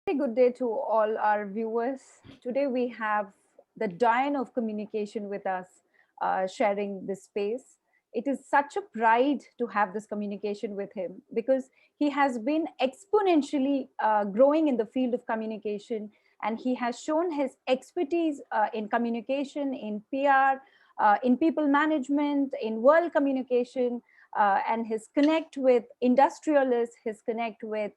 Very good day to all our viewers. Today we have the Dian of communication with us, sharing this space. It is such a pride to have this communication with him because he has been exponentially growing in the field of communication, and he has shown his expertise in communication, in PR, in people management, in world communication, and his connect with industrialists, his connect with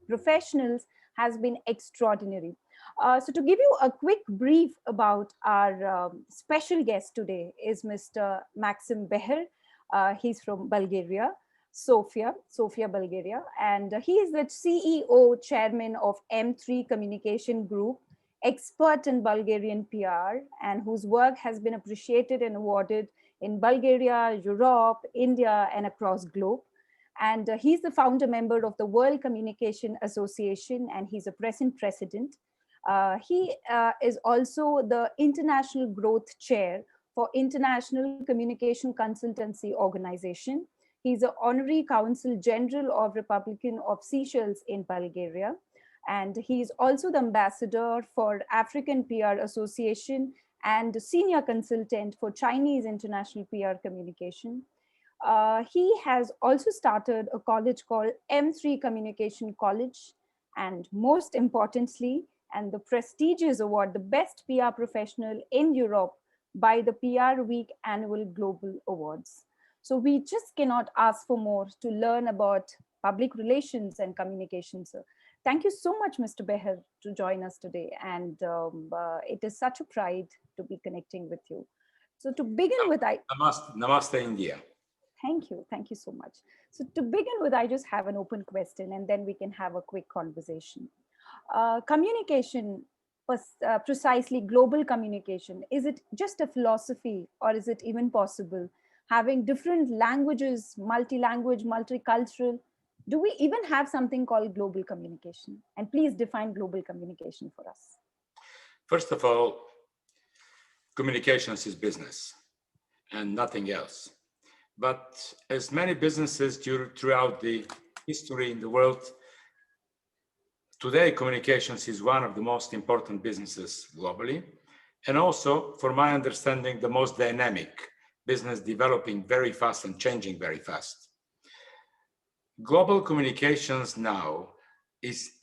professionals has been extraordinary. So to give you a quick brief about our special guest today is Mr. Maxim Behar. He's from Bulgaria, Sofia, Bulgaria, and he is the CEO, chairman of M3 Communication Group, expert in Bulgarian PR, and whose work has been appreciated and awarded in Bulgaria, Europe, India, and across globe. And he's the founder member of the World Communication Association, and he's a present president. He is also the International Growth Chair for International Communication Consultancy Organization. He's an Honorary Counsel General of Republican of Seychelles in Bulgaria. And he's also the ambassador for African PR Association and senior consultant for Chinese International PR Communication. He has also started a college called M3 Communication College, and most importantly, and the prestigious award, the best PR professional in Europe by the PR Week Annual Global Awards. So we just cannot ask for more to learn about public relations and communication. So thank you so much, Mr. Behar, to join us today. And it is such a pride to be connecting with you. So to begin with, Namaste, India. Thank you so much. So to begin with, I just have an open question and then we can have a quick conversation. Communication, precisely global communication, is it just a philosophy or is it even possible? Having different languages, multi-language, multicultural, do we even have something called global communication? And please define global communication for us. First of all, communications is business and nothing else. But as many businesses throughout the history in the world, today communications is one of the most important businesses globally. And also, for my understanding, the most dynamic business, developing very fast and changing very fast. Global communications now is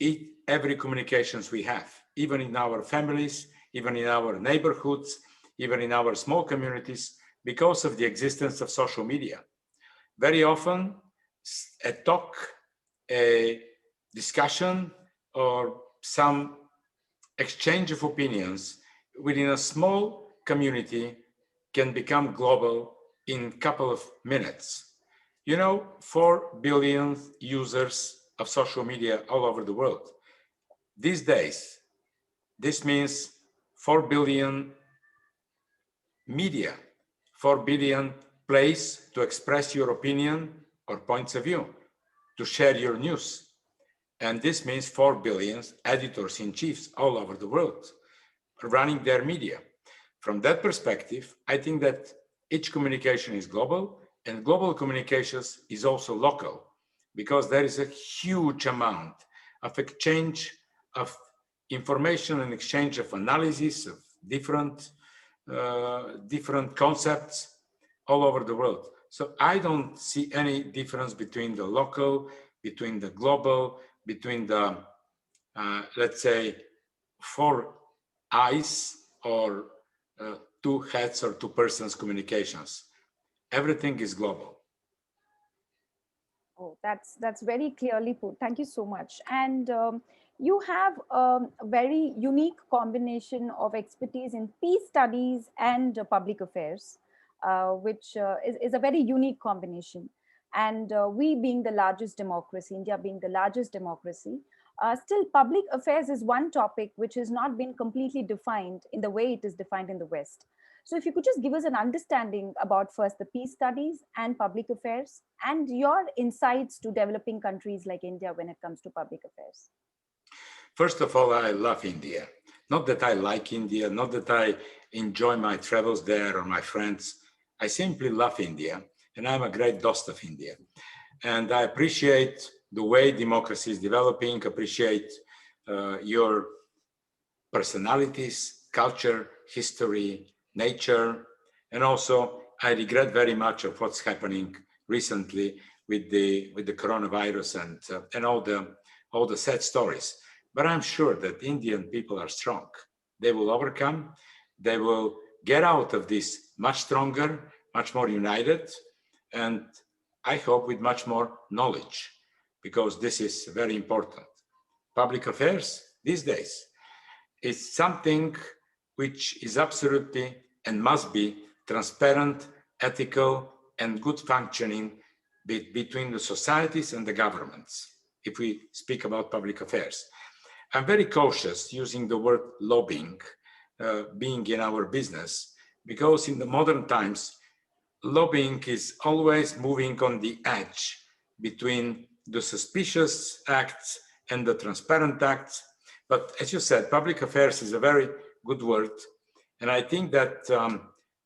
every communications we have, even in our families, even in our neighborhoods, even in our small communities, because of the existence of social media. Very often, a talk, a discussion, or some exchange of opinions within a small community can become global in a couple of minutes. You know, 4 billion users of social media all over the world. These days, this means 4 billion media, 4 billion place to express your opinion or points of view, to share your news. And this means 4 billion editors-in-chiefs all over the world running their media. From that perspective, I think that each communication is global, and global communications is also local, because there is a huge amount of exchange of information and exchange of analysis of different concepts all over the world. So I don't see any difference between the local, between the global, between the, let's say, 4 eyes or 2 heads or 2 persons communications. Everything is global. Oh, that's very clearly put. Thank you so much. And you have a very unique combination of expertise in peace studies and public affairs, which is a very unique combination. And we being the largest democracy, India being the largest democracy, still public affairs is one topic which has not been completely defined in the way it is defined in the West. So if you could just give us an understanding about first the peace studies and public affairs and your insights to developing countries like India when it comes to public affairs. First of all, I love India. Not that I like India, not that I enjoy my travels there or my friends. I simply love India, and I'm a great dost of India. And I appreciate the way democracy is developing, appreciate your personalities, culture, history, nature, and also I regret very much of what's happening recently with the coronavirus and all the sad stories. But I'm sure that Indian people are strong. They will overcome. They will get out of this much stronger, much more united, and I hope with much more knowledge, because this is very important. Public affairs these days is something which is absolutely and must be transparent, ethical, and good functioning between the societies and the governments, if we speak about public affairs. I'm very cautious using the word lobbying, being in our business, because in the modern times, lobbying is always moving on the edge between the suspicious acts and the transparent acts. But as you said, public affairs is a very good word. And I think that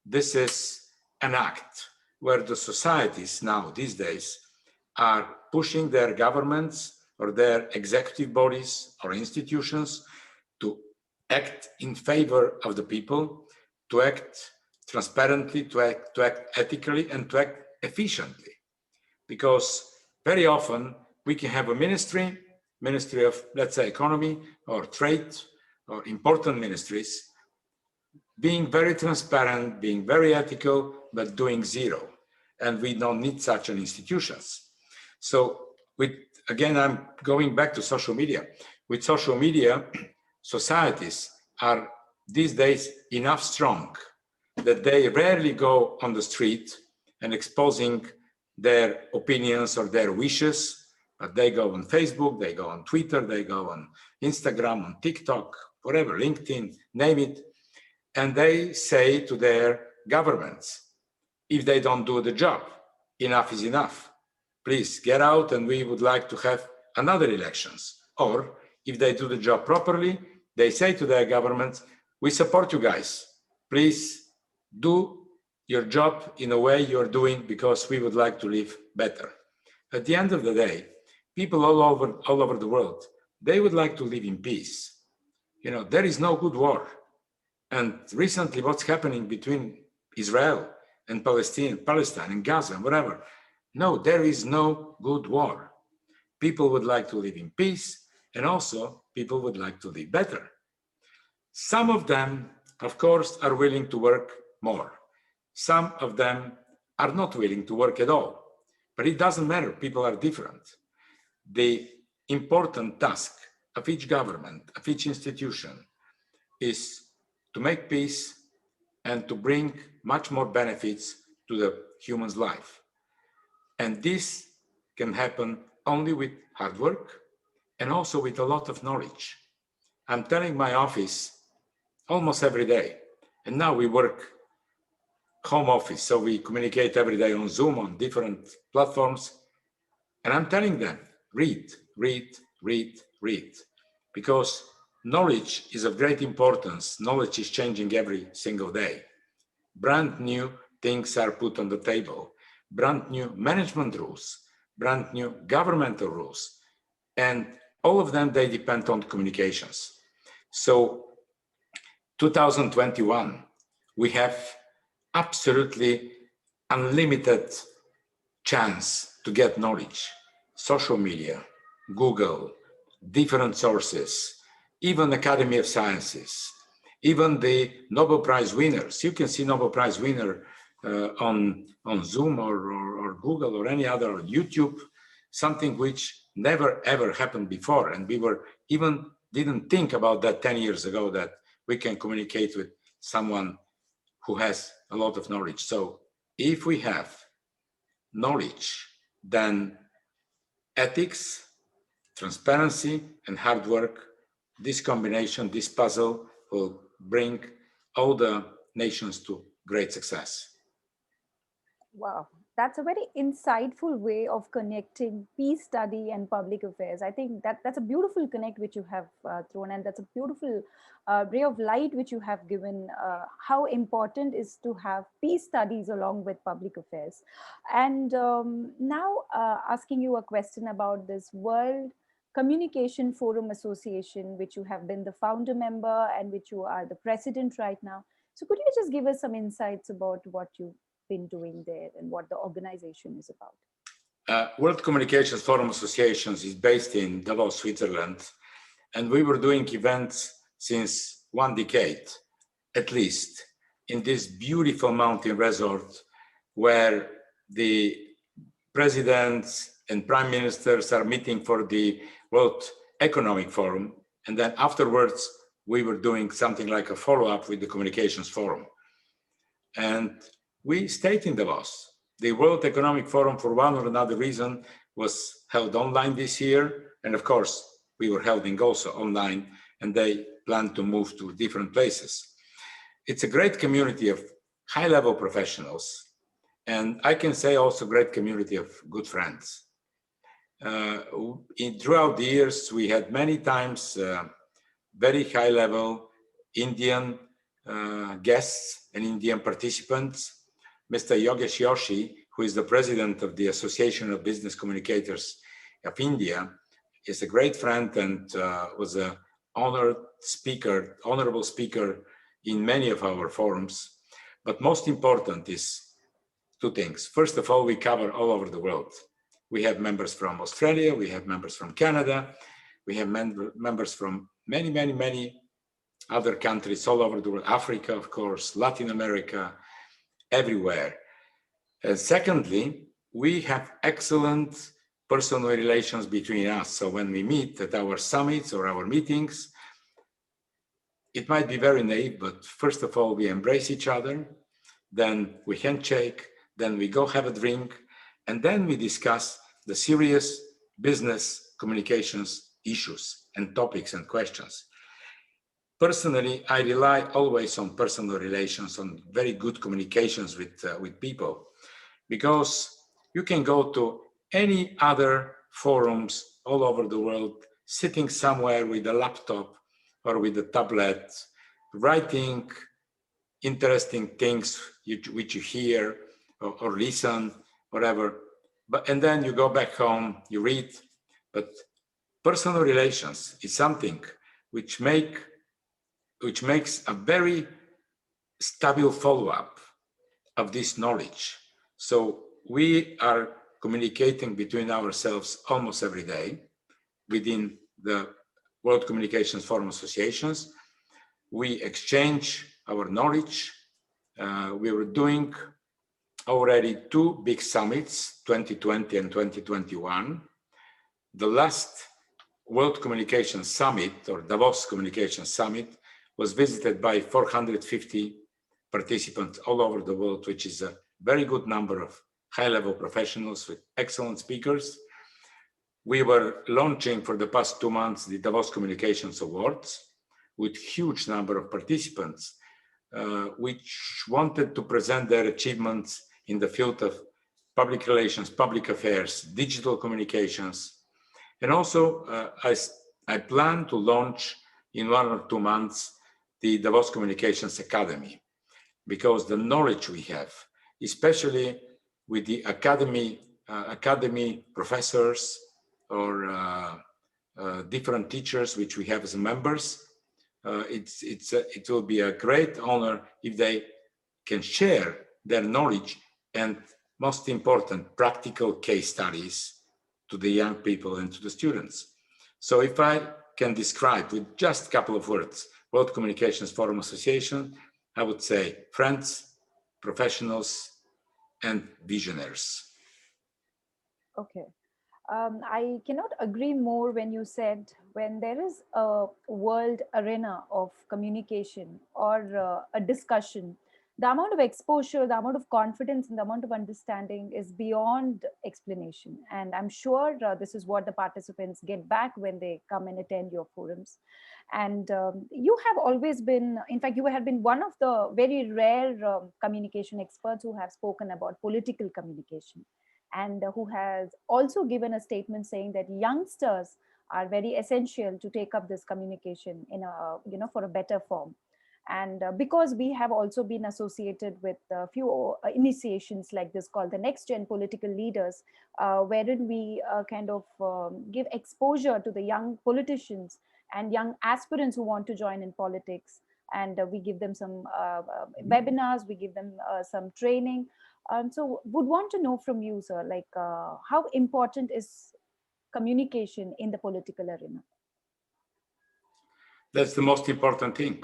this is an act where the societies now, these days, are pushing their governments or their executive bodies or institutions to act in favor of the people, to act transparently, to act ethically, and to act efficiently. Because very often we can have a ministry of, let's say, economy or trade or important ministries, being very transparent, being very ethical, but doing zero. And we don't need such an institutions. So again, I'm going back to social media. With social media, societies are these days enough strong that they rarely go on the street and exposing their opinions or their wishes, but they go on Facebook, they go on Twitter, they go on Instagram, on TikTok, whatever, LinkedIn, name it, and they say to their governments, if they don't do the job, enough is enough. Please get out and we would like to have another elections. Or if they do the job properly, they say to their governments, we support you guys. Please do your job in a way you're doing because we would like to live better. At the end of the day, people all over the world, they would like to live in peace. You know, there is no good war. And recently what's happening between Israel and Palestine and Gaza and whatever, no, there is no good war. People would like to live in peace, and also people would like to live better. Some of them, of course, are willing to work more. Some of them are not willing to work at all. But it doesn't matter, people are different. The important task of each government, of each institution, is to make peace and to bring much more benefits to the human's life. And this can happen only with hard work and also with a lot of knowledge. I'm telling my office almost every day, and now we work home office, so we communicate every day on Zoom, on different platforms, and I'm telling them, read, read, read, read, because knowledge is of great importance. Knowledge is changing every single day. Brand new things are put on the table, brand new management rules, brand new governmental rules, and all of them, they depend on communications. So 2021, we have absolutely unlimited chance to get knowledge. Social media, Google, different sources, even Academy of Sciences, even the Nobel Prize winners. You can see Nobel Prize winner on Zoom or Google or any other, YouTube, something which never ever happened before. And we were even didn't think about that 10 years ago, that we can communicate with someone who has a lot of knowledge. So if we have knowledge, then ethics, transparency, and hard work, this combination, this puzzle will bring all the nations to great success. Wow, that's a very insightful way of connecting peace study and public affairs. I think that's a beautiful connect which you have thrown, and that's a beautiful ray of light which you have given. How important is to have peace studies along with public affairs. And now, asking you a question about this World Communication Forum Association, which you have been the founder member and which you are the president right now. So could you just give us some insights about what you've been doing there and what the organization is about? World Communications Forum Associations is based in Davos, Switzerland, and we were doing events since 1 decade, at least, in this beautiful mountain resort where the presidents and prime ministers are meeting for the World Economic Forum. And then afterwards, we were doing something like a follow-up with the Communications Forum. And we stayed in Davos. The World Economic Forum, for one or another reason, was held online this year. And of course, we were holding also online, and they plan to move to different places. It's a great community of high-level professionals. And I can say also great community of good friends. Throughout the years, we had many times very high-level Indian guests and Indian participants. Mr. Yogesh Joshi, who is the president of the Association of Business Communicators of India, is a great friend and was an honorable speaker in many of our forums. But most important is two things. First of all, we cover all over the world. We have members from Australia, we have members from Canada, we have members from many, many, many other countries all over the world, Africa, of course, Latin America, everywhere. And secondly, we have excellent personal relations between us. So when we meet at our summits or our meetings, it might be very naive, but first of all, we embrace each other, then we handshake, then we go have a drink, and then we discuss the serious business communications issues and topics and questions. Personally, I rely always on personal relations, on very good communications with people, because you can go to any other forums all over the world, sitting somewhere with a laptop or with a tablet, writing interesting things which you hear or listen, whatever. And then you go back home, you read. But personal relations is something which makes a very stable follow-up of this knowledge. So we are communicating between ourselves almost every day within the World Communications Forum Associations. We exchange our knowledge. We were doing already 2 big summits, 2020 and 2021. The last World Communication Summit, or Davos Communication Summit, was visited by 450 participants all over the world, which is a very good number of high-level professionals with excellent speakers. We were launching for the past 2 months the Davos Communications Awards with huge number of participants, which wanted to present their achievements in the field of public relations, public affairs, digital communications. And also, I plan to launch in 1 or 2 months the Davos Communications Academy, because the knowledge we have, especially with the academy professors or different teachers which we have as members, it will be a great honor if they can share their knowledge and, most important, practical case studies to the young people and to the students. So if I can describe with just a couple of words World Communications Forum Association, I would say friends, professionals, and visionaries. Okay. I cannot agree more when you said when there is a world arena of communication or a discussion, the amount of exposure, the amount of confidence, and the amount of understanding is beyond explanation. And I'm sure this is what the participants get back when they come and attend your forums. And you have always been, in fact, you have been one of the very rare communication experts who have spoken about political communication, and who has also given a statement saying that youngsters are very essential to take up this communication in a, for a better form. And because we have also been associated with a few initiations like this called the Next Gen Political Leaders, wherein we kind of give exposure to the young politicians and young aspirants who want to join in politics. And we give them some webinars, we give them some training. So would want to know from you, sir, like how important is communication in the political arena? That's the most important thing.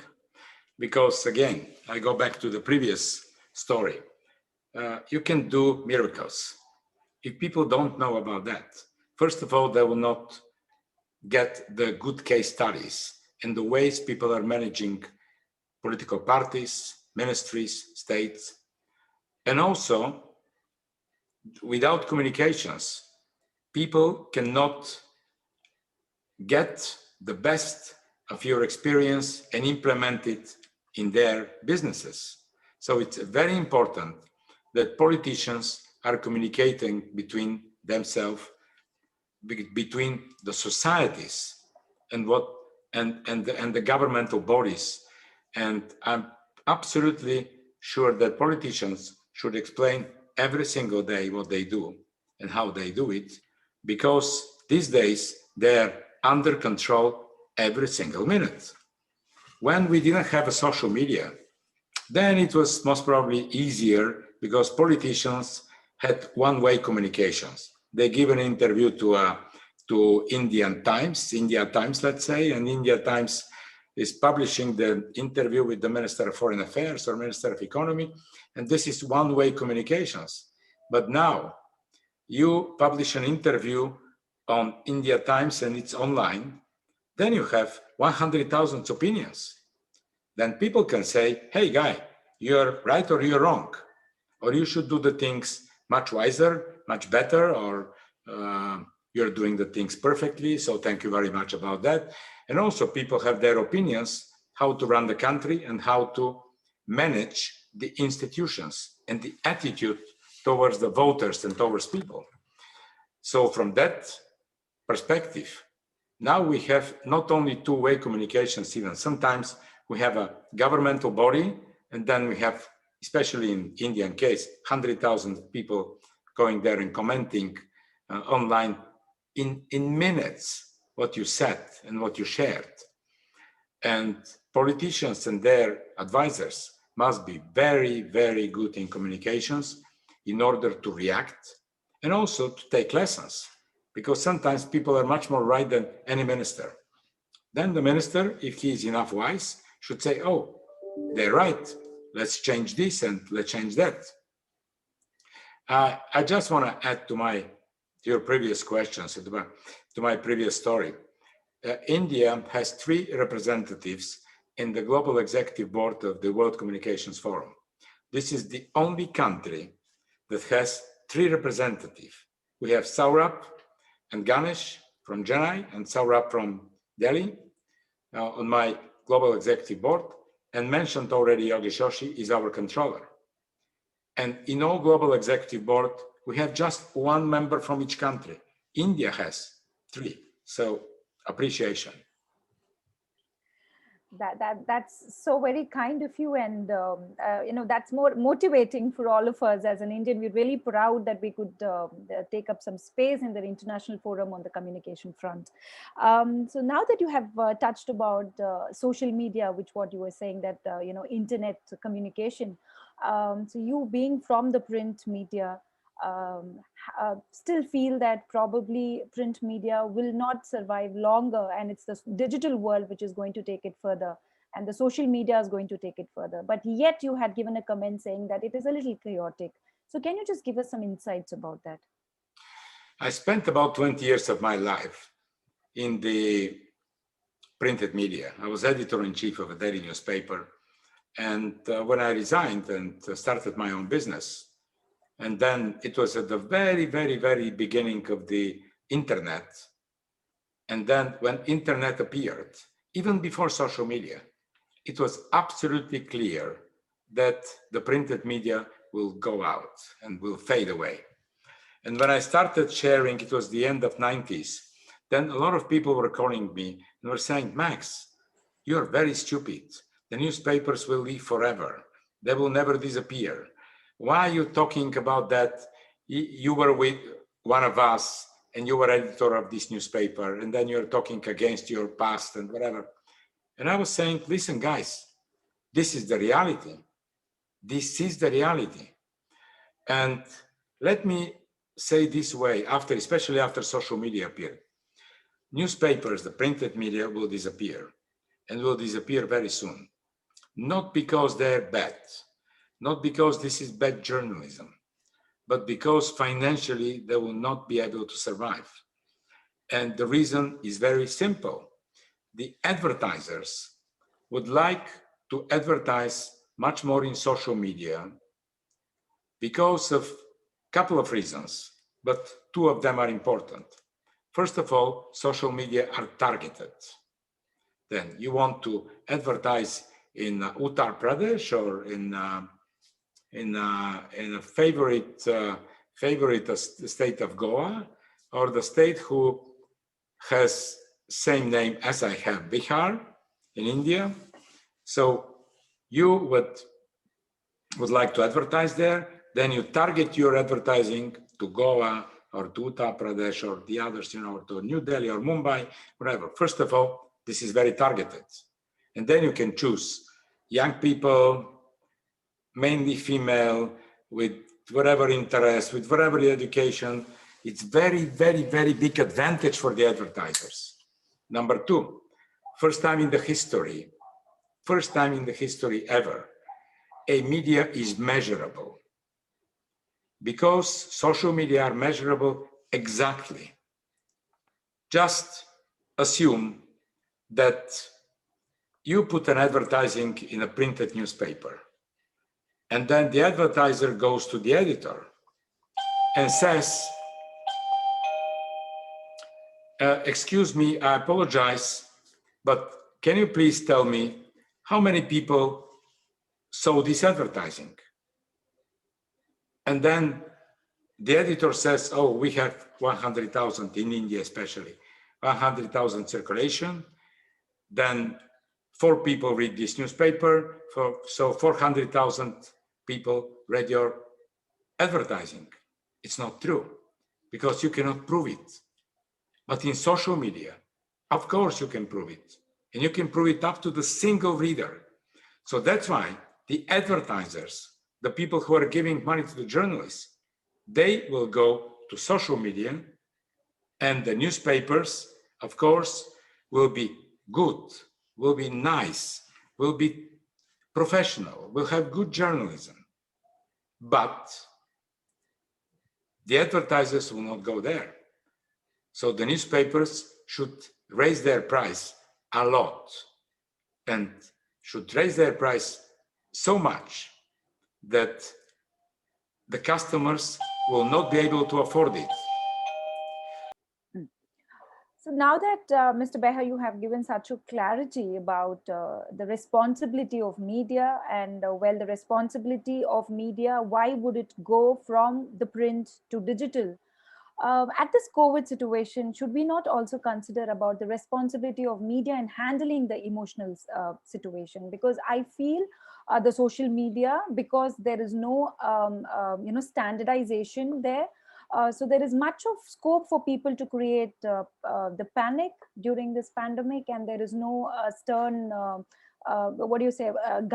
Because again, I go back to the previous story. You can do miracles. If people don't know about that, first of all, they will not get the good case studies and the ways people are managing political parties, ministries, states. And also, without communications, people cannot get the best of your experience and implement it in their businesses. So it's very important that politicians are communicating between themselves, between the societies and the governmental bodies. And I'm absolutely sure that politicians should explain every single day what they do and how they do it, because these days they're under control every single minute. When we didn't have a social media, then it was most probably easier because politicians had one-way communications. They give an interview to India Times, let's say, and India Times is publishing the interview with the Minister of Foreign Affairs or Minister of Economy, and this is one-way communications. But now you publish an interview on India Times and it's online, then you have 100,000 opinions. Then people can say, hey guy, you're right or you're wrong, or you should do the things much wiser, much better, or you're doing the things perfectly, so thank you very much about that. And also people have their opinions how to run the country and how to manage the institutions and the attitude towards the voters and towards people. So from that perspective, now we have not only two-way communications, even sometimes we have a governmental body, and then we have, especially in Indian case, 100,000 people going there and commenting online in minutes what you said and what you shared. And politicians and their advisors must be very, very good in communications in order to react and also to take lessons, because sometimes people are much more right than any minister. Then the minister, if he is enough wise, should say, oh, they're right, let's change this and let's change that. I just want to add to your previous questions, to my previous story. India has 3 representatives in the Global Executive Board of the World Communications Forum. This is the only country that has 3 representatives. We have Saurabh and Ganesh from Chennai and Saurabh from Delhi on my Global Executive Board, and mentioned already Yogesh Joshi is our controller. And in all Global Executive Board, we have just 1 member from each country. India has 3, so appreciation. That's so very kind of you, and that's more motivating for all of us as an Indian. We're really proud that we could take up some space in the international forum on the communication front. So now that you have touched about social media, which what you were saying that internet communication, so you being from the print media, still feel that probably print media will not survive longer, and it's the digital world which is going to take it further, and the social media is going to take it further. But yet you had given a comment saying that it is a little chaotic. So can you just give us some insights about that? I spent about 20 years of my life in the printed media. I was editor-in-chief of a daily newspaper. And when I resigned and started my own business, and then it was at the very, very, very beginning of the internet. And then when internet appeared, even before social media, it was absolutely clear that the printed media will go out and will fade away. And when I started sharing, it was the end of 90s, then a lot of people were calling me and were saying, Max, you're very stupid. The newspapers will live forever. They will never disappear. Why are you talking about that? You were with one of us and you were editor of this newspaper, and then you're talking against your past and whatever. And I was saying, listen, guys, this is the reality. This is the reality. And let me say this way, especially after social media appeared, newspapers, the printed media, will disappear, and will disappear very soon. Not because they're bad, not because this is bad journalism, but because financially they will not be able to survive. And the reason is very simple. The advertisers would like to advertise much more in social media because of a couple of reasons, but two of them are important. First of all, social media are targeted. Then you want to advertise in Uttar Pradesh or in a favorite state of Goa, or the state who has same name as I have, Bihar in India. So you would like to advertise there, then you target your advertising to Goa or to Uttar Pradesh or the others, or to New Delhi or Mumbai, whatever. First of all, this is very targeted. And then you can choose young people, mainly female, with whatever interest, with whatever education. It's very, very, very big advantage for the advertisers. Number two, first time in the history ever, a media is measurable. Because social media are measurable exactly. Just assume that you put an advertising in a printed newspaper, and then the advertiser goes to the editor and says, excuse me, I apologize, but can you please tell me how many people saw this advertising? And then the editor says, oh, we have 100,000 in India, especially 100,000 circulation. Then 4 people read this newspaper, so 400,000 people read your advertising. It's not true, because you cannot prove it. But in social media, of course you can prove it. And you can prove it up to the single reader. So that's why the advertisers, the people who are giving money to the journalists, they will go to social media, and the newspapers, of course, will be good, will be nice, will be professional, will have good journalism. But the advertisers will not go there. So the newspapers should raise their price a lot, and should raise their price so much that the customers will not be able to afford it. So now that, Mr. Behar, you have given such a clarity about the responsibility of media, and well, the responsibility of media, why would it go from the print to digital? At this COVID situation, should we not also consider about the responsibility of media in handling the emotional situation? Because I feel the social media, because there is no standardization there. So there is much of scope for people to create the panic during this pandemic, and there is no stern,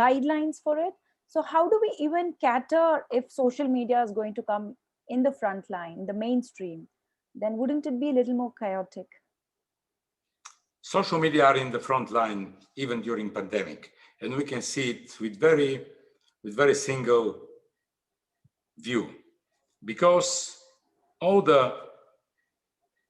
guidelines for it. So how do we even cater if social media is going to come in the front line, the mainstream? Then wouldn't it be a little more chaotic? Social media are in the front line even during pandemic, and we can see it with very single view, because all the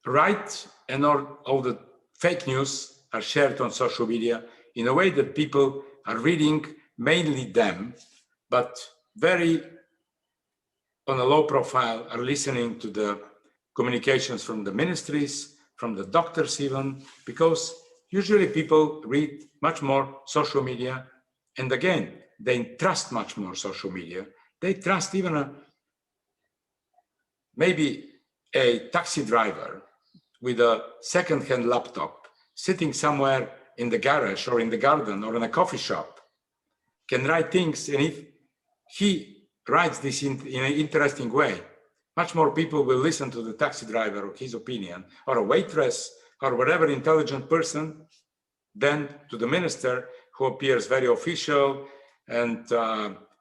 right and all the fake news are shared on social media in a way that people are reading, mainly them, but very on a low profile, are listening to the communications from the ministries, from the doctors even, because usually people read much more social media. And again, they trust much more social media. They trust even maybe a taxi driver with a second-hand laptop sitting somewhere in the garage or in the garden or in a coffee shop can write things, and if he writes this in an interesting way, much more people will listen to the taxi driver or his opinion, or a waitress, or whatever intelligent person, than to the minister who appears very official and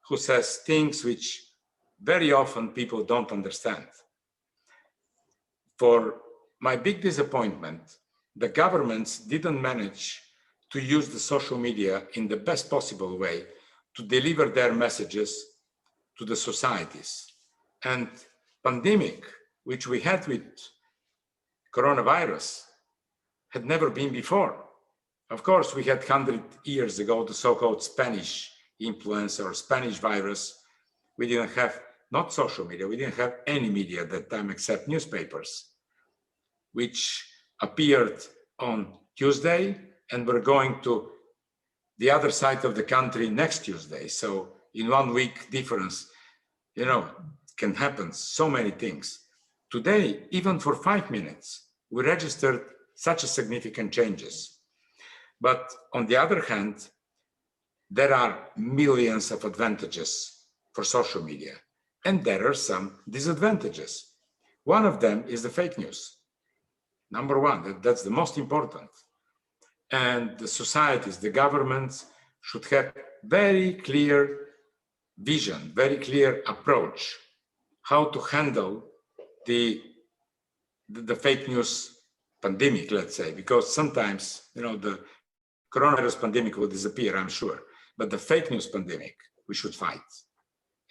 who says things which very often people don't understand. For my big disappointment, the governments didn't manage to use the social media in the best possible way to deliver their messages to the societies. And pandemic, which we had with coronavirus, had never been before. Of course, we had 100 years ago the so-called Spanish influenza or Spanish virus. We didn't have, not social media, we didn't have any media at that time except newspapers, which appeared on Tuesday and were going to the other side of the country next Tuesday. So in 1 week difference, can happen so many things. Today, even for 5 minutes, we registered such a significant changes. But on the other hand, there are millions of advantages for social media, and there are some disadvantages. One of them is the fake news. Number one, that's the most important. And the societies, the governments should have very clear vision, very clear approach, how to handle the fake news pandemic, let's say, because sometimes, the coronavirus pandemic will disappear, I'm sure, but the fake news pandemic, we should fight,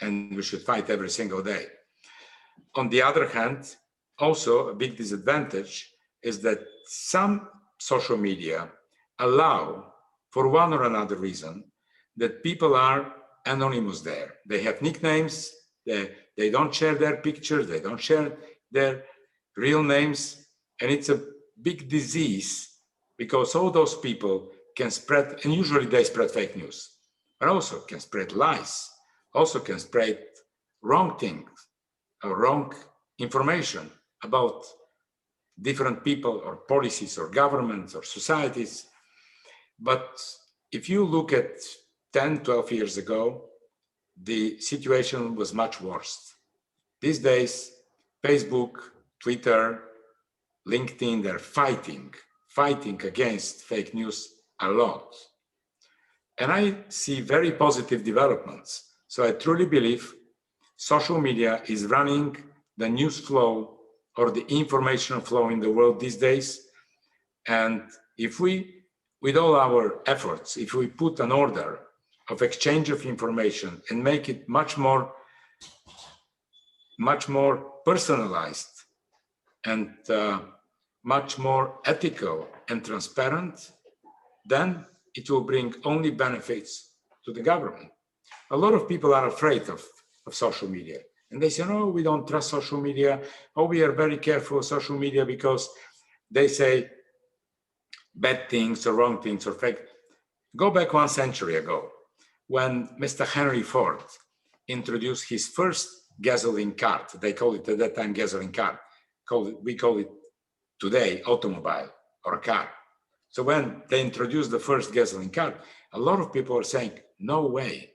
and we should fight every single day. On the other hand, also a big disadvantage is that some social media allow, for one or another reason, that people are anonymous there. They have nicknames, they don't share their pictures, they don't share their real names, and it's a big disease because all those people can spread, and usually they spread fake news, but also can spread lies, also can spread wrong things or wrong information about different people or policies or governments or societies. But if you look at 10, 12 years ago, the situation was much worse. These days, Facebook, Twitter, LinkedIn, they're fighting against fake news a lot. And I see very positive developments. So I truly believe social media is running the news flow or the information flow in the world these days. And if we, with all our efforts, if we put an order of exchange of information and make it much more personalized and much more ethical and transparent, then it will bring only benefits to the government. A lot of people are afraid of social media. And they say, no, we don't trust social media. Oh, we are very careful of social media because they say bad things or wrong things or fake. Go back 1 century ago when Mr. Henry Ford introduced his first gasoline car. They call it at that time gasoline car. We call it today automobile or a car. So when they introduced the first gasoline car, a lot of people are saying, no way,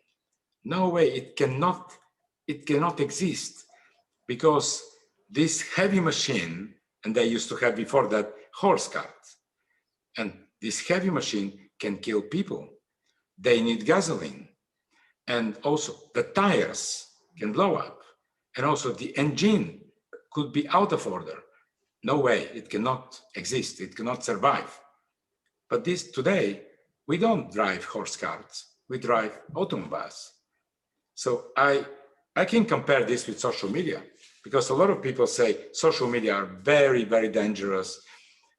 it cannot exist, because this heavy machine, and they used to have before that horse cart, and this heavy machine can kill people. They need gasoline, and also the tires can blow up, and also the engine could be out of order. No way, it cannot exist, it cannot survive. But this today, we don't drive horse carts, we drive automobiles. So I can compare this with social media, because a lot of people say social media are very, very dangerous.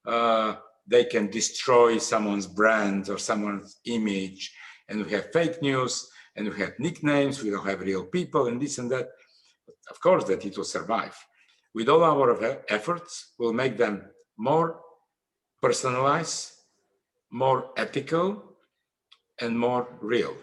They can destroy someone's brand or someone's image. And we have fake news, and we have nicknames, we don't have real people, and this and that. Of course that it will survive. With all our efforts, we'll make them more personalized, more ethical, and more real.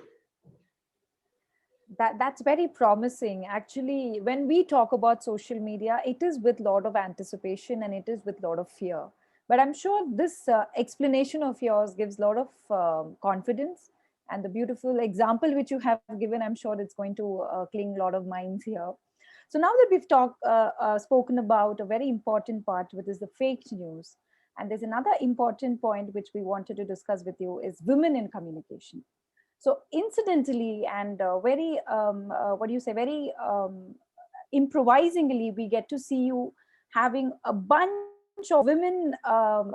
That's very promising. Actually, when we talk about social media, it is with a lot of anticipation and it is with a lot of fear. But I'm sure this explanation of yours gives a lot of confidence and the beautiful example which you have given, I'm sure it's going to cling a lot of minds here. So now that we've spoken about a very important part, which is the fake news, and there's another important point which we wanted to discuss with you is women in communication. So incidentally and very, what do you say, very improvisingly, we get to see you having a bunch of women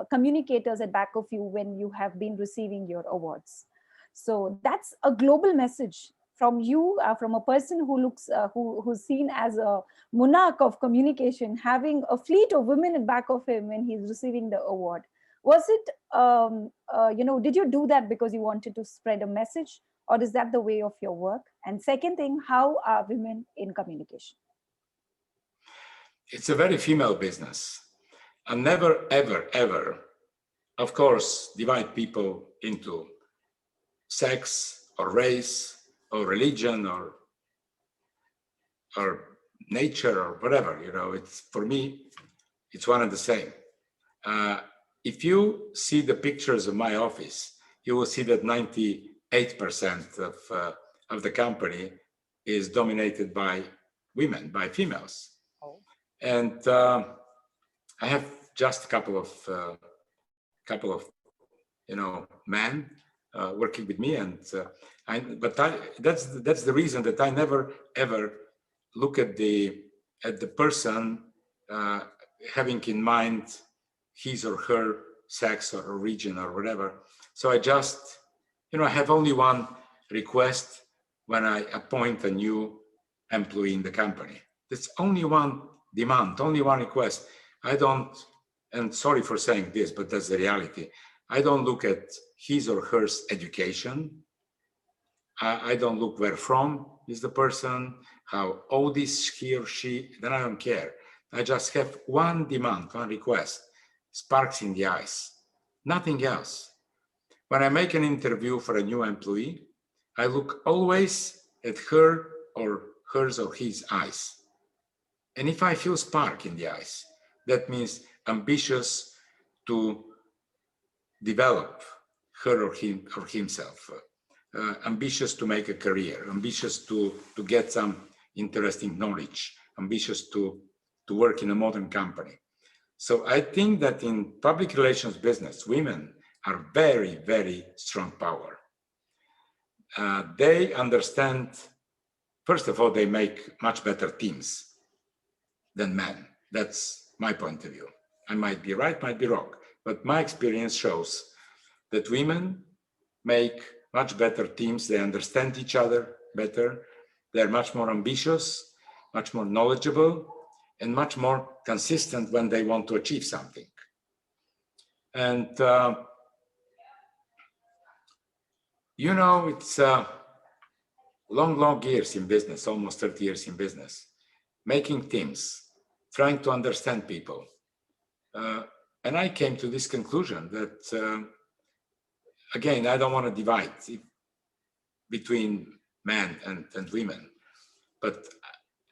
communicators at back of you when you have been receiving your awards. So that's a global message from you, from a person who looks, who's seen as a monarch of communication, having a fleet of women at back of him when he's receiving the award. Was it, did you do that because you wanted to spread a message, or is that the way of your work? And second thing, how are women in communication? It's a very female business. And never, ever, ever, of course, divide people into sex or race or religion or nature or whatever. It's, for me, it's one and the same. If you see the pictures of my office, you will see that 98% of the company is dominated by women, by females. Oh. And I have just a couple of men working with me, and that's the reason that I never ever look at the person having in mind his or her sex or region or whatever. So I just, I have only one request when I appoint a new employee in the company. There's only one demand, only one request. I don't, and sorry for saying this, but that's the reality. I don't look at his or her education. I don't look where from is the person, how old is he or she, then I don't care. I just have one demand, one request, sparks in the eyes, nothing else. When I make an interview for a new employee, I look always at her or hers or his eyes. And if I feel spark in the eyes, that means ambitious to develop her or him or himself, ambitious to make a career, ambitious to get some interesting knowledge, ambitious to work in a modern company. So I think that in public relations business, women are very, very strong power. They understand, first of all, they make much better teams than men. That's my point of view. I might be right, might be wrong, but my experience shows that women make much better teams. They understand each other better. They're much more ambitious, much more knowledgeable, and much more consistent when they want to achieve something. And, it's long years in business, almost 30 years in business, making teams, trying to understand people. And I came to this conclusion that, again, I don't want to divide between men and women, but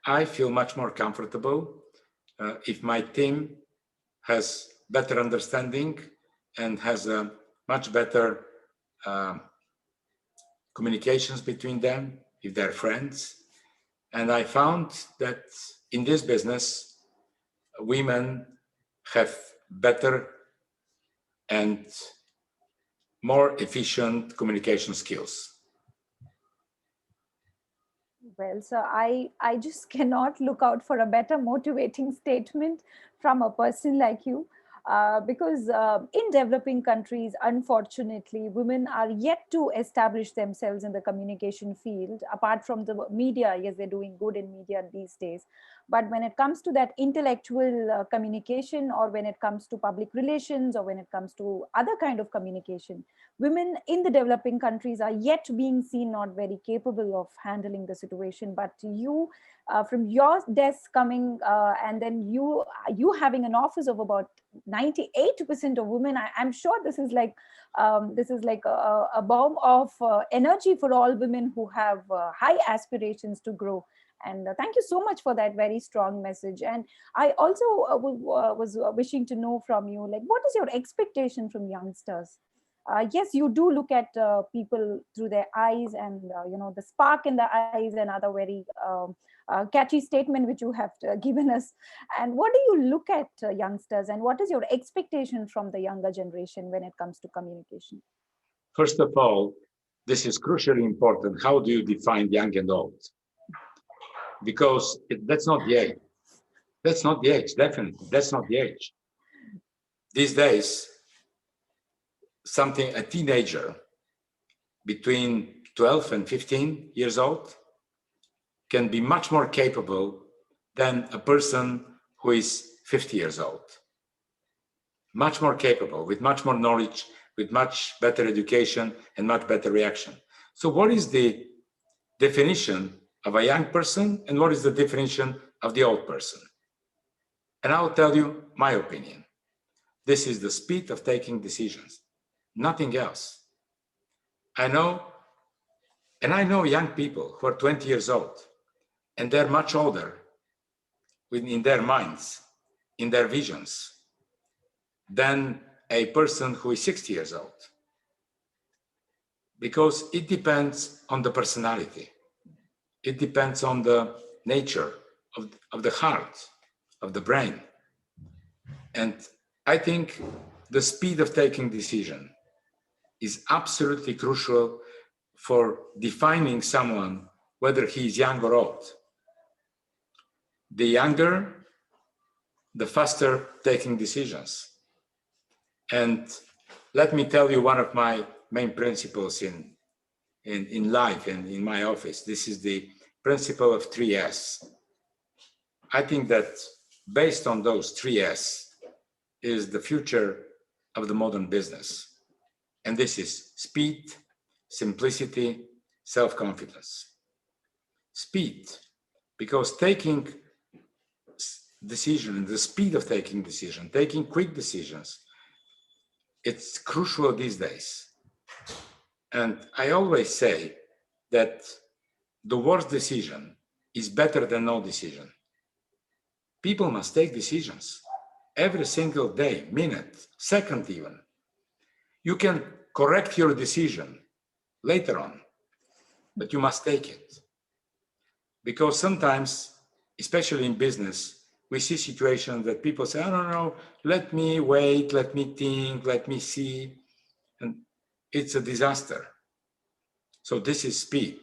I feel much more comfortable if my team has better understanding and has a much better communications between them, if they're friends. And I found that in this business, women have better and more efficient communication skills. Well, so I just cannot look out for a better motivating statement from a person like you. Because in developing countries, unfortunately, women are yet to establish themselves in the communication field. Apart from the media, yes, they're doing good in media these days. But when it comes to that intellectual communication, or when it comes to public relations, or when it comes to other kind of communication, women in the developing countries are yet being seen not very capable of handling the situation. But you, from your desk coming, and then you having an office of about 98% of women, I'm sure this is like a bomb of energy for all women who have high aspirations to grow. And thank you so much for that very strong message. And I also was wishing to know from you, like, what is your expectation from youngsters? Yes, you do look at people through their eyes, and the spark in the eyes, and other very catchy statement which you have given us. And what do you look at youngsters, and what is your expectation from the younger generation when it comes to communication? First of all, this is crucially important. How do you define young and old? Because that's not the age. That's not the age, definitely. That's not the age. These days, a teenager between 12 and 15 years old can be much more capable than a person who is 50 years old. Much more capable, with much more knowledge, with much better education and much better reaction. So what is the definition of a young person and what is the definition of the old person? And I'll tell you my opinion. This is the speed of taking decisions, nothing else. I know young people who are 20 years old and they're much older in their minds, in their visions, than a person who is 60 years old. Because it depends on the personality. It depends on the nature of the heart, of the brain. And I think the speed of taking decision is absolutely crucial for defining someone, whether he is young or old. The younger, the faster taking decisions. And let me tell you one of my main principles in life and in my office. This is the principle of 3S. I think that based on those 3S is the future of the modern business. And this is speed, simplicity, self-confidence. Speed, because taking decision and the speed of taking decision, taking quick decisions, it's crucial these days. And I always say that the worst decision is better than no decision. People must take decisions every single day, minute, second even. You can correct your decision later on, but you must take it. Because sometimes, especially in business, we see situations that people say, I don't know, let me wait, let me think, let me see. And it's a disaster. So this is speed.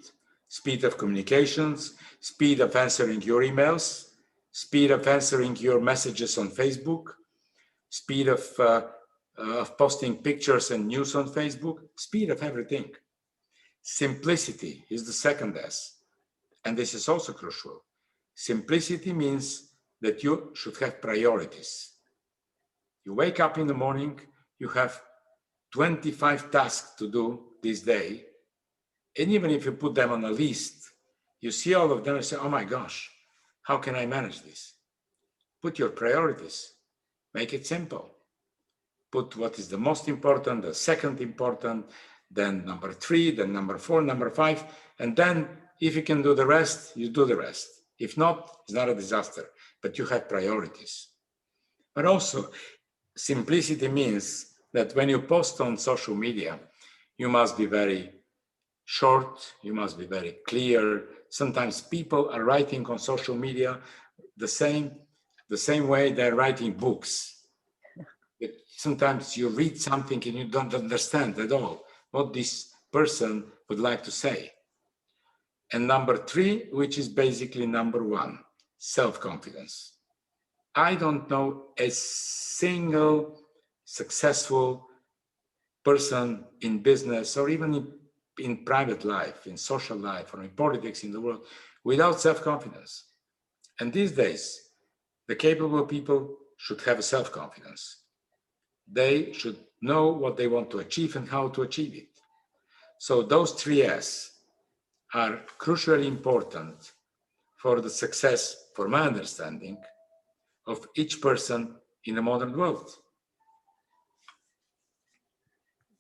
Speed of communications, speed of answering your emails, speed of answering your messages on Facebook, speed of posting pictures and news on Facebook, speed of everything. Simplicity is the second S. And this is also crucial. Simplicity means that you should have priorities. You wake up in the morning, you have 25 tasks to do this day. And even if you put them on a list, you see all of them and say, oh my gosh, how can I manage this? Put your priorities, make it simple. Put what is the most important, the second important, then number 3, then number 4, number 5, and then if you can do the rest, you do the rest. If not, it's not a disaster, but you have priorities. But also, simplicity means that when you post on social media, you must be very short, you must be very clear. Sometimes people are writing on social media the same way they're writing books. Sometimes you read something and you don't understand at all what this person would like to say. And number 3, which is basically number 1, self-confidence. I don't know a single successful person in business or even in private life, in social life, or in politics in the world without self-confidence. And these days, the capable people should have a self-confidence. They should know what they want to achieve and how to achieve it. So those 3S are crucially important for the success, for my understanding, of each person in the modern world.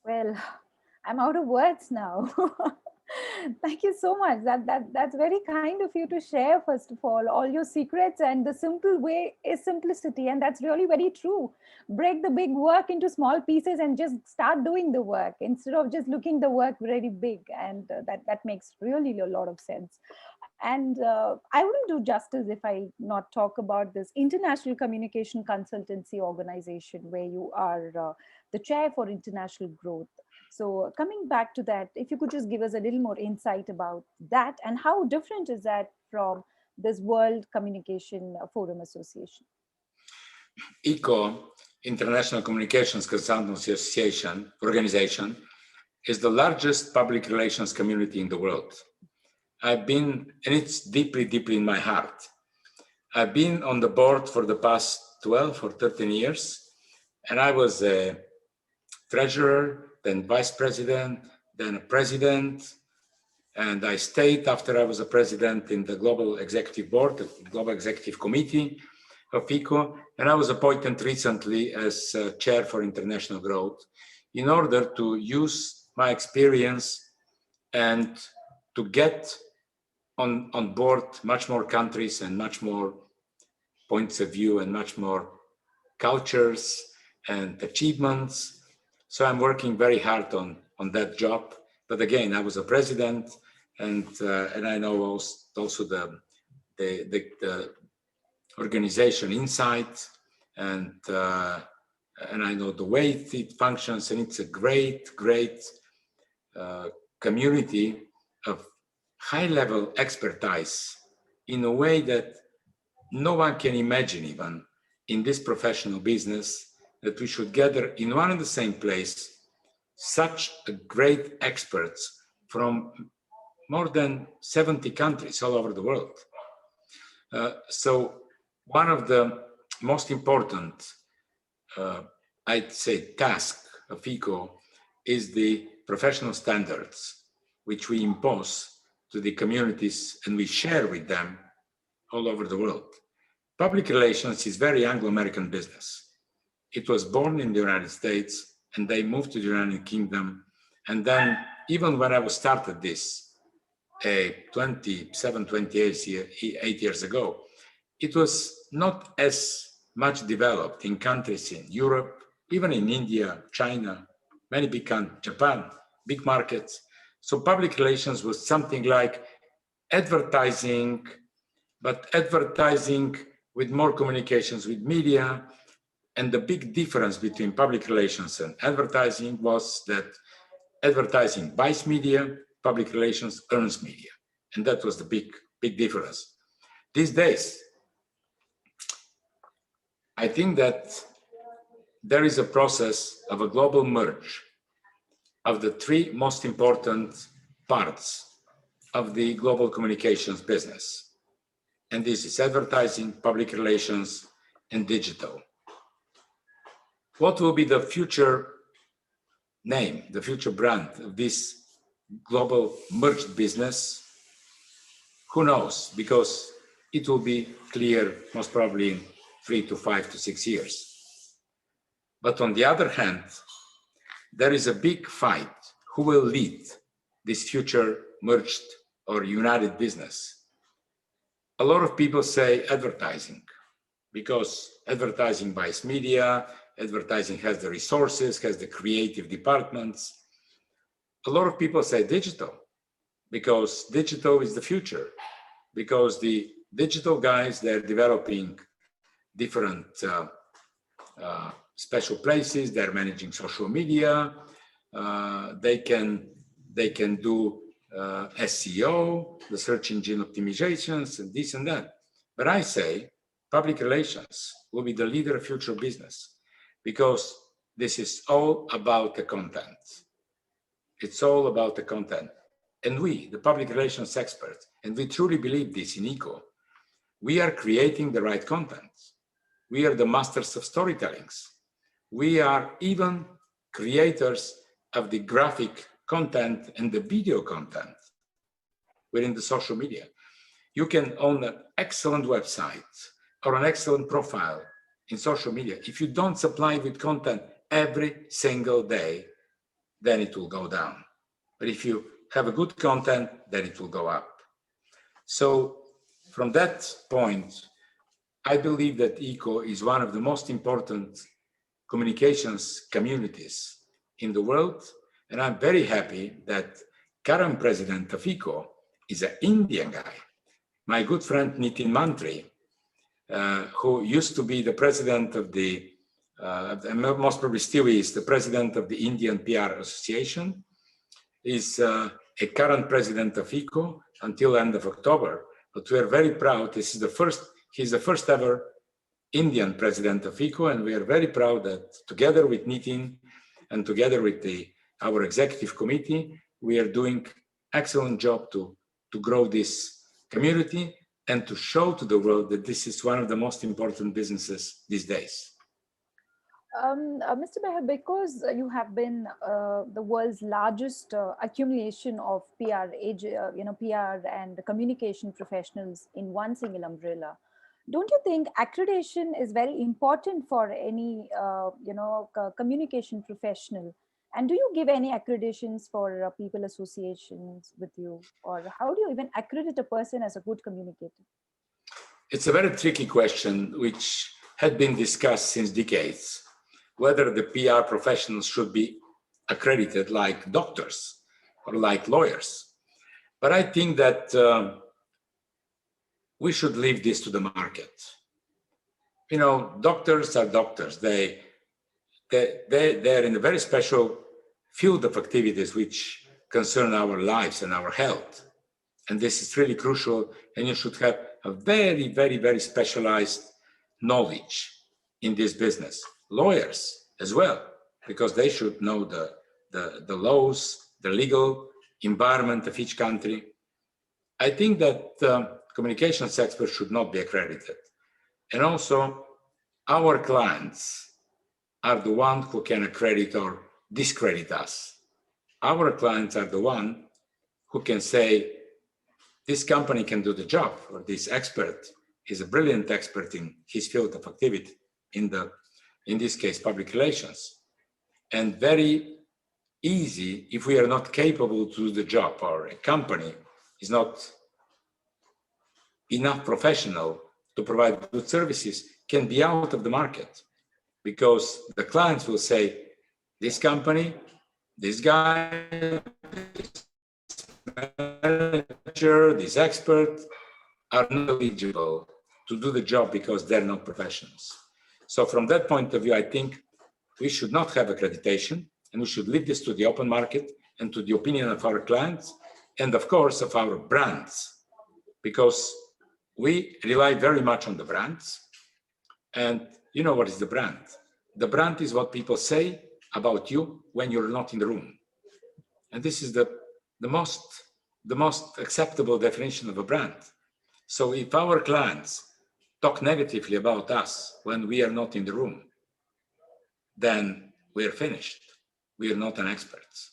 Well, I'm out of words now. Thank you so much. That's very kind of you to share, first of all your secrets, and the simple way is simplicity. And that's really very true. Break the big work into small pieces and just start doing the work instead of just looking the work very big. And that makes really a lot of sense. And I wouldn't do justice if I not talk about this international communication consultancy organization where you are the chair for international growth. So coming back to that, if you could just give us a little more insight about that and how different is that from this World Communication Forum Association? ICO, International Communications Consultancy Association, organization, is the largest public relations community in the world. I've been, and it's deeply, deeply in my heart. I've been on the board for the past 12 or 13 years, and I was a treasurer, then vice president, then a president, and I stayed after I was a president in the Global Executive Board, the Global Executive Committee of ICO, and I was appointed recently as chair for international growth in order to use my experience and to get on board much more countries and much more points of view and much more cultures and achievements. So I'm working very hard on that job. But again, I was a president, and I know also the organization inside, and I know the way it functions, and it's a great community of high-level expertise in a way that no one can imagine, even in this professional business, that we should gather in one and the same place such a great experts from more than 70 countries all over the world. So one of the most important, I'd say, task of ICO is the professional standards, which we impose to the communities and we share with them all over the world. Public relations is very Anglo-American business. It was born in the United States and they moved to the United Kingdom. And then even when I was started this 28 years ago, it was not as much developed in countries in Europe, even in India, China, many big countries, Japan, big markets. So public relations was something like advertising, but advertising with more communications with media. And the big difference between public relations and advertising was that advertising buys media, public relations earns media. And that was the big difference. These days, I think that there is a process of a global merge of the three most important parts of the global communications business. And this is advertising, public relations, and digital. What will be the future name, the future brand of this global merged business? Who knows? Because it will be clear most probably in 3 to 5 to 6 years. But on the other hand, there is a big fight. Who will lead this future merged or united business? A lot of people say advertising, because advertising buys media, advertising has the resources, has the creative departments. A lot of people say digital, because digital is the future, because the digital guys, they're developing different special places, they're managing social media, they can do SEO, the search engine optimizations, and this and that. But I say public relations will be the leader of future business, because this is all about the content. It's all about the content. And we, the public relations experts, and we truly believe this in ICO, we are creating the right content. We are the masters of storytellings. We are even creators of the graphic content and the video content within the social media. You can own an excellent website or an excellent profile in social media. If you don't supply with content every single day, then it will go down. But if you have a good content, then it will go up. So from that point, I believe that ECO is one of the most important communications communities in the world. And I'm very happy that current president of ECO is an Indian guy. My good friend Nitin Mantri, who used to be the president of the, most probably still is the president of the Indian PR Association, is a current president of ECO until end of October. But we are very proud. He's the first ever Indian president of ECO, and we are very proud that together with Nitin and together with our executive committee, we are doing excellent job to grow this community and to show to the world that this is one of the most important businesses these days. Mr. Behar, because you have been the world's largest accumulation of PR and communication professionals in one single umbrella, don't you think accreditation is very important for any, communication professional? And do you give any accreditations for people associations with you? Or how do you even accredit a person as a good communicator? It's a very tricky question, which had been discussed since decades, whether the PR professionals should be accredited like doctors or like lawyers. But I think that we should leave this to the market. You know, doctors are doctors. They're in a very special field of activities which concern our lives and our health. And this is really crucial, and you should have a very, very, very specialized knowledge in this business. Lawyers as well, because they should know the laws, the legal environment of each country. I think that communications experts should not be accredited. And also, our clients are the ones who can accredit or discredit us. Our clients are the ones who can say, this company can do the job, or this expert is a brilliant expert in his field of activity, in this case, public relations. And very easy, if we are not capable to do the job, or a company is not enough professional to provide good services, can be out of the market, because the clients will say, this company, this guy, this manager, this expert are not eligible to do the job because they're not professionals. So from that point of view, I think we should not have accreditation, and we should leave this to the open market and to the opinion of our clients, and of course of our brands, because we rely very much on the brands. And you know what is the brand? The brand is what people say about you when you're not in the room. And this is the most acceptable definition of a brand. So if our clients talk negatively about us when we are not in the room, then we're finished. We are not an experts.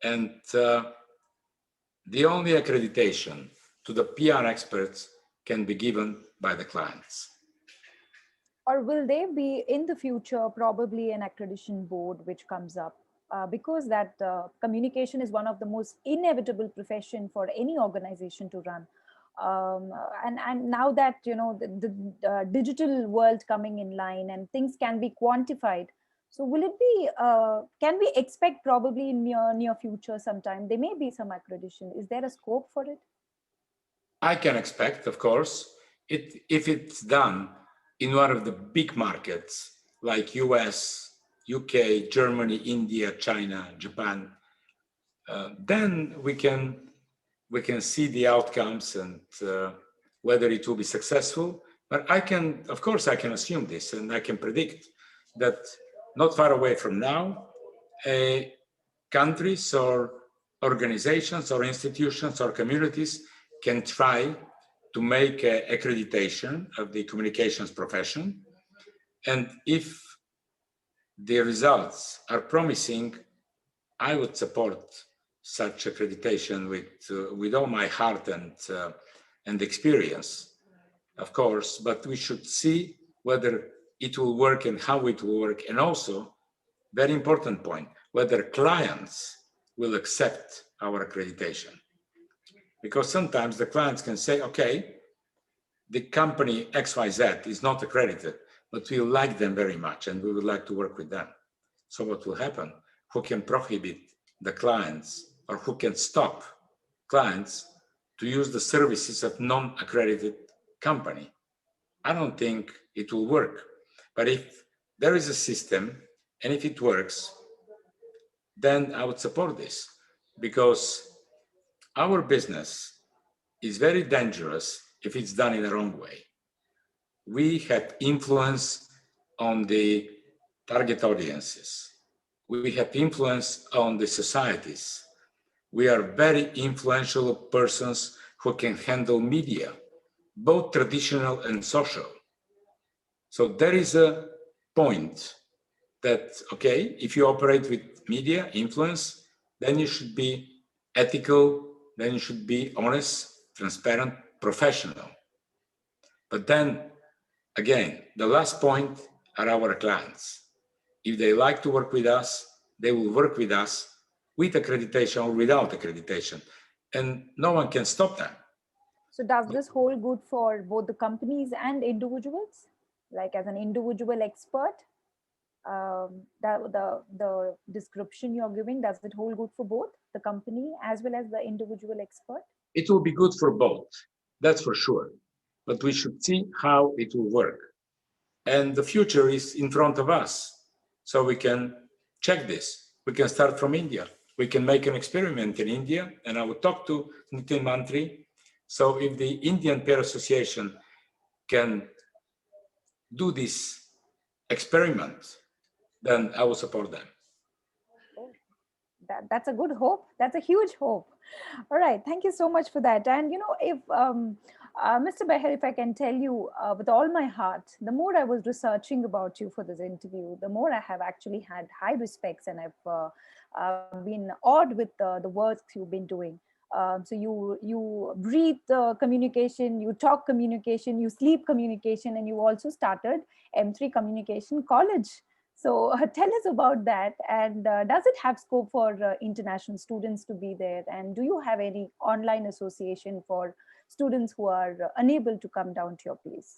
And the only accreditation to the PR experts can be given by the clients. Or will there be in the future probably an accreditation board which comes up? Because that communication is one of the most inevitable profession for any organization to run. And now that, you know, the digital world coming in line and things can be quantified. So will it be, can we expect probably in near future sometime, there may be some accreditation. Is there a scope for it? I can expect, of course, if it's done in one of the big markets like US, UK, Germany, India, China, Japan, then we can see the outcomes and whether it will be successful. But of course, I can assume this, and I can predict that not far away from now, countries or organizations or institutions or communities can try to make accreditation of the communications profession. And if the results are promising, I would support such accreditation with all my heart and experience, of course, but we should see whether it will work and how it will work. And also, very important point, whether clients will accept our accreditation. Because sometimes the clients can say, okay, the company XYZ is not accredited, but we like them very much and we would like to work with them. So what will happen? Who can prohibit the clients or who can stop clients to use the services of non-accredited company? I don't think it will work. But if there is a system and if it works, then I would support this, because our business is very dangerous if it's done in the wrong way. We have influence on the target audiences. We have influence on the societies. We are very influential persons who can handle media, both traditional and social. So there is a point that, okay, if you operate with media influence, then you should be ethical, then you should be honest, transparent, professional. But then again, the last point are our clients. If they like to work with us, they will work with us with accreditation or without accreditation, and no one can stop them. So does this hold good for both the companies and individuals? Like as an individual expert, the description you're giving, does it hold good for both the company as well as the individual expert? It will be good for both, that's for sure. But we should see how it will work. And the future is in front of us. So we can check this. We can start from India. We can make an experiment in India, and I will talk to Nitin Mantri. So if the Indian Peer Association can do this experiment, then I will support them. That's a good hope. That's a huge hope. All right. Thank you so much for that. And, you know, if Mr. Behar, if I can tell you with all my heart, the more I was researching about you for this interview, the more I have actually had high respects, and I've been awed with the work you've been doing. So you breathe communication, you talk communication, you sleep communication, and you also started M3 Communication College. So tell us about that, and does it have scope for international students to be there? And do you have any online association for students who are unable to come down to your place?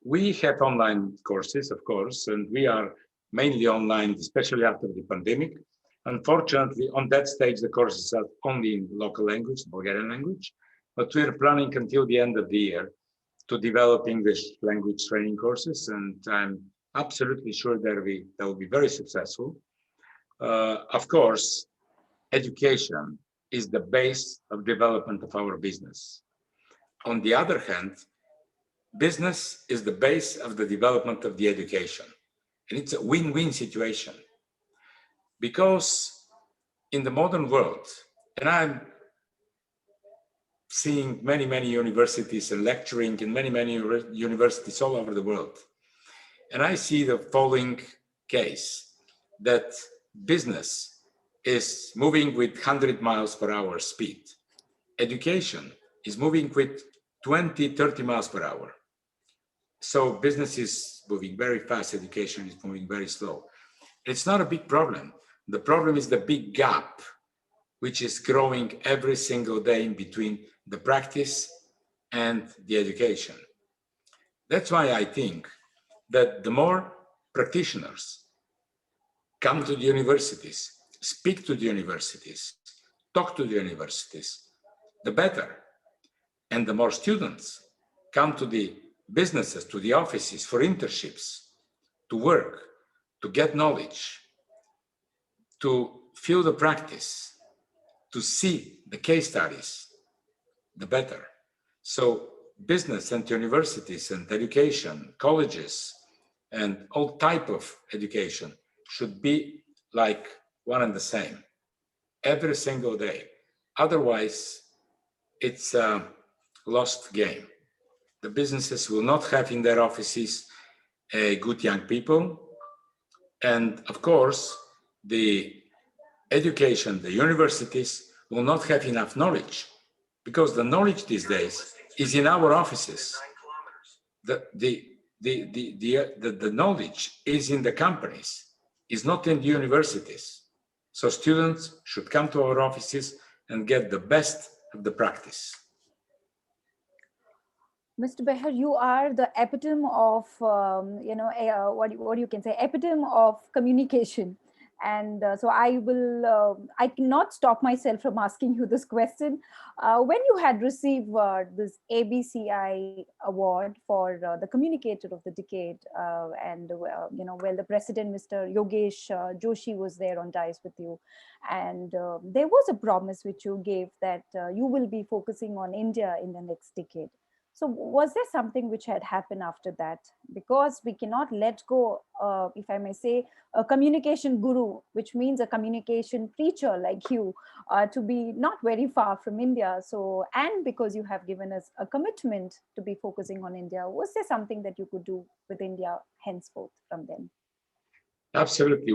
We have online courses, of course, and we are mainly online, especially after the pandemic. Unfortunately, on that stage, the courses are only in local language, Bulgarian language, but we're planning until the end of the year to develop English language training courses, and I'm absolutely sure that will be very successful. Of course, education is the base of development of our business. On the other hand, business is the base of the development of the education. And it's a win-win situation. Because in the modern world, and I'm seeing many universities and lecturing in many universities all over the world, and I see the following case, that business is moving with 100 miles per hour speed. Education is moving with 20, 30 miles per hour. So business is moving very fast, education is moving very slow. It's not a big problem. The problem is the big gap, which is growing every single day in between the practice and the education. That's why I think that the more practitioners come to the universities, speak to the universities, talk to the universities, the better. And the more students come to the businesses, to the offices for internships, to work, to get knowledge, to feel the practice, to see the case studies, the better. So business and universities and education, colleges, and all type of education should be like one and the same every single day. Otherwise, it's a lost game. The businesses will not have in their offices good young people. And of course, the education, the universities will not have enough knowledge, because the knowledge these days is in our offices. The knowledge is in the companies, is not in the universities. So students should come to our offices and get the best of the practice. Mr. Behar, you are the epitome of, what you can say, epitome of communication. And so I cannot stop myself from asking you this question. When you had received this ABCI award for the Communicator of the Decade, the President, Mr. Yogesh Joshi, was there on dais with you. And there was a promise which you gave that you will be focusing on India in the next decade. So was there something which had happened after that? Because we cannot let go, if I may say, a communication guru, which means a communication preacher like you, to be not very far from India. So, and because you have given us a commitment to be focusing on India, was there something that you could do with India henceforth from then? Absolutely.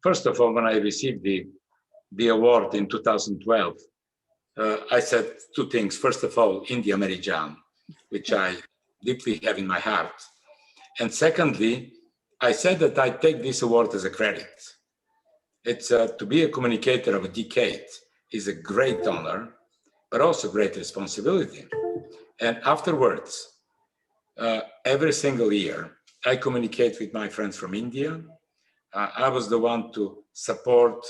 First of all, when I received the award in 2012, I said two things. First of all, India Merijan, which I deeply have in my heart. And secondly, I said that I take this award as a credit. It's to be a communicator of a decade is a great honor, but also great responsibility. And afterwards, every single year, I communicate with my friends from India. I was the one to support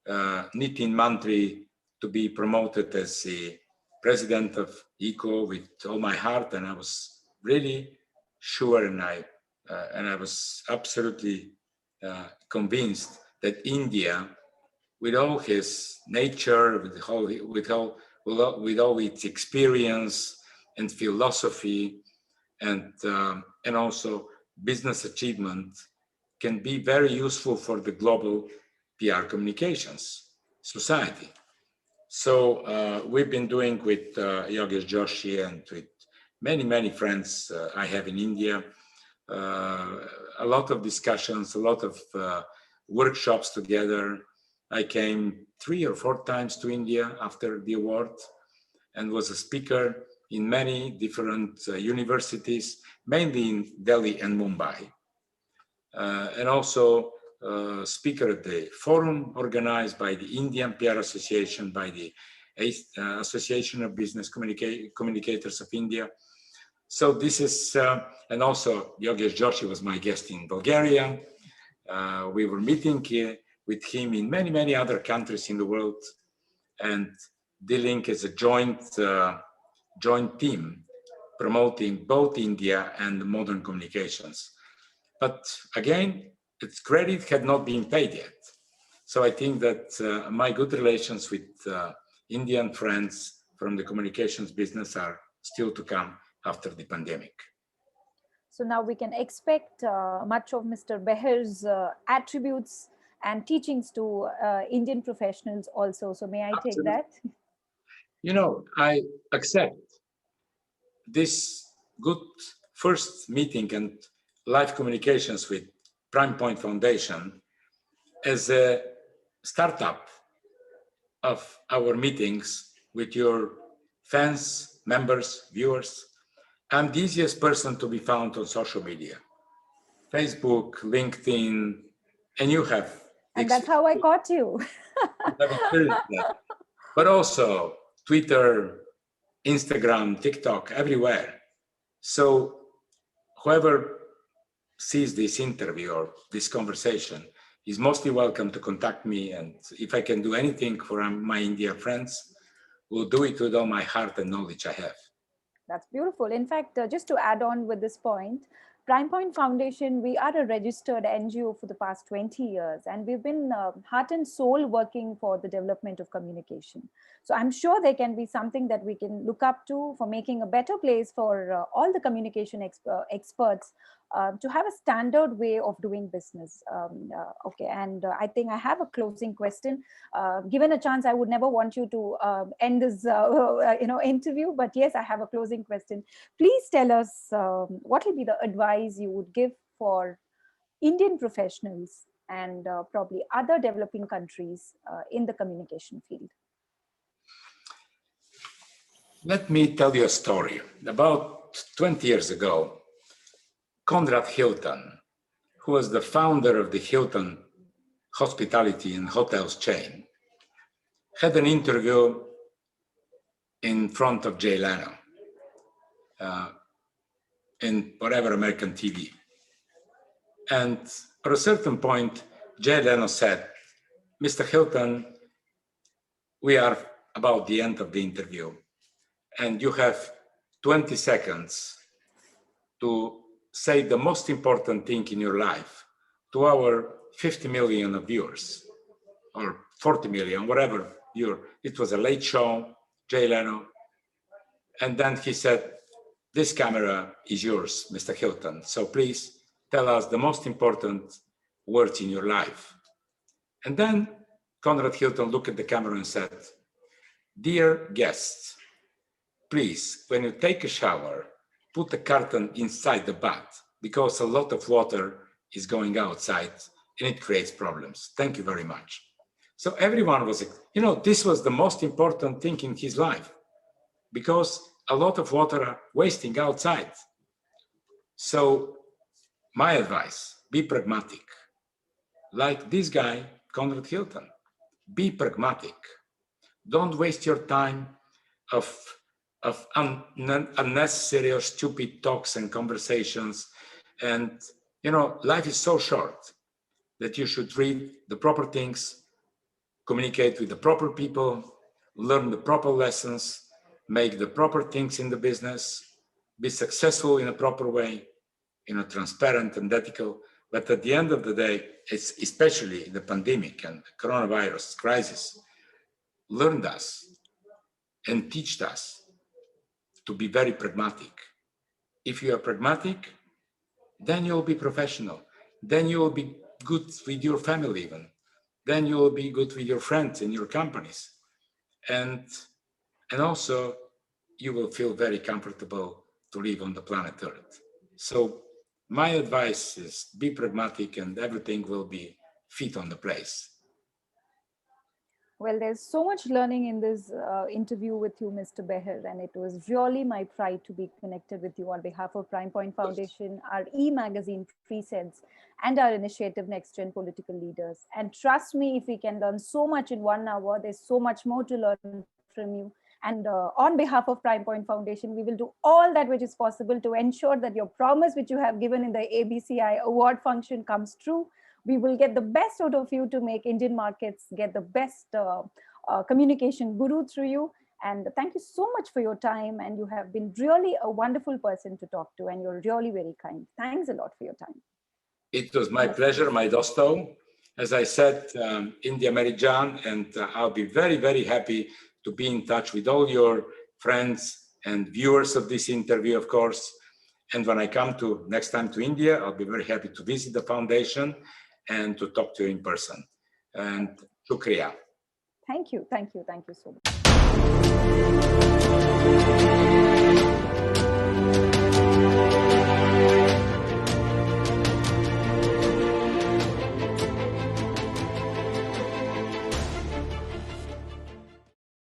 Nitin Mantri to be promoted as the president of ECO with all my heart, and I was really sure, and I was absolutely convinced that India, with all his nature, with all its experience and philosophy, and also business achievement, can be very useful for the global PR communications society. So we've been doing with Yogesh Joshi and with many friends I have in India, a lot of discussions, a lot of workshops together. I came 3 or 4 times to India after the award and was a speaker in many different universities, mainly in Delhi and Mumbai. And also speaker at the forum organized by the Indian PR Association, by the Association of Business Communicators of India. So this is, and also Yogesh Joshi was my guest in Bulgaria. We were meeting with him in many other countries in the world and dealing as a joint team promoting both India and modern communications. But again, its credit had not been paid yet. So I think that my good relations with Indian friends from the communications business are still to come after the pandemic. So now we can expect much of Mr. Behar's attributes and teachings to Indian professionals also. So may I take that? You know, I accept this good first meeting and live communications with Prime Point Foundation as a startup of our meetings with your fans, members, viewers. I'm the easiest person to be found on social media, Facebook, LinkedIn, and you have. And that's how I caught you. But also Twitter, Instagram, TikTok, everywhere. So whoever sees this interview or this conversation is mostly welcome to contact me. And if I can do anything for my India friends, we'll do it with all my heart and knowledge I have. That's beautiful. In fact, just to add on with this point, Prime Point Foundation, we are a registered NGO for the past 20 years, and we've been heart and soul working for the development of communication. So I'm sure there can be something that we can look up to for making a better place for all the communication experts to have a standard way of doing business. Okay, and I think I have a closing question. Given a chance, I would never want you to end this interview, but yes, I have a closing question. Please tell us what will be the advice you would give for Indian professionals and probably other developing countries in the communication field. Let me tell you a story. About 20 years ago, Conrad Hilton, who was the founder of the Hilton hospitality and hotels chain, had an interview in front of Jay Leno in whatever American TV. And at a certain point, Jay Leno said, "Mr. Hilton, we are about the end of the interview, and you have 20 seconds to say the most important thing in your life to our 50 million viewers, or 40 million, whatever viewer." It was a late show, Jay Leno. And then he said, "This camera is yours, Mr. Hilton. So please tell us the most important words in your life." And then Conrad Hilton looked at the camera and said, "Dear guests, please, when you take a shower, put the curtain inside the bath because a lot of water is going outside and it creates problems. Thank you very much." So everyone was, this was the most important thing in his life because a lot of water are wasting outside. So my advice, be pragmatic. Like this guy, Conrad Hilton, be pragmatic. Don't waste your time of unnecessary or stupid talks and conversations. And, life is so short that you should read the proper things, communicate with the proper people, learn the proper lessons, make the proper things in the business, be successful in a proper way, transparent and ethical. But at the end of the day, it's especially the pandemic and the coronavirus crisis learned us and taught us to be very pragmatic. If you are pragmatic, then you'll be professional. Then you will be good with your family even. Then you will be good with your friends and your companies. And also you will feel very comfortable to live on the planet Earth. So my advice is be pragmatic and everything will be fit on the place. Well, there's so much learning in this interview with you, Mr. Behar, and it was really my pride to be connected with you on behalf of Prime Point Foundation, our eMagazine PreSense, and our initiative Next Gen Political Leaders. And trust me, if we can learn so much in 1 hour, there's so much more to learn from you. And on behalf of Prime Point Foundation, we will do all that which is possible to ensure that your promise, which you have given in the ABCI award function, comes true. We will get the best out of you to make Indian markets get the best communication guru through you. And thank you so much for your time. And you have been really a wonderful person to talk to. And you're really very kind. Thanks a lot for your time. It was my pleasure, my dosto. As I said, India Merijan, and I'll be very, very happy to be in touch with all your friends and viewers of this interview, of course. And when I come next time to India, I'll be very happy to visit the foundation and to talk to you in person. And shukriya. Thank you. Thank you. Thank you so much.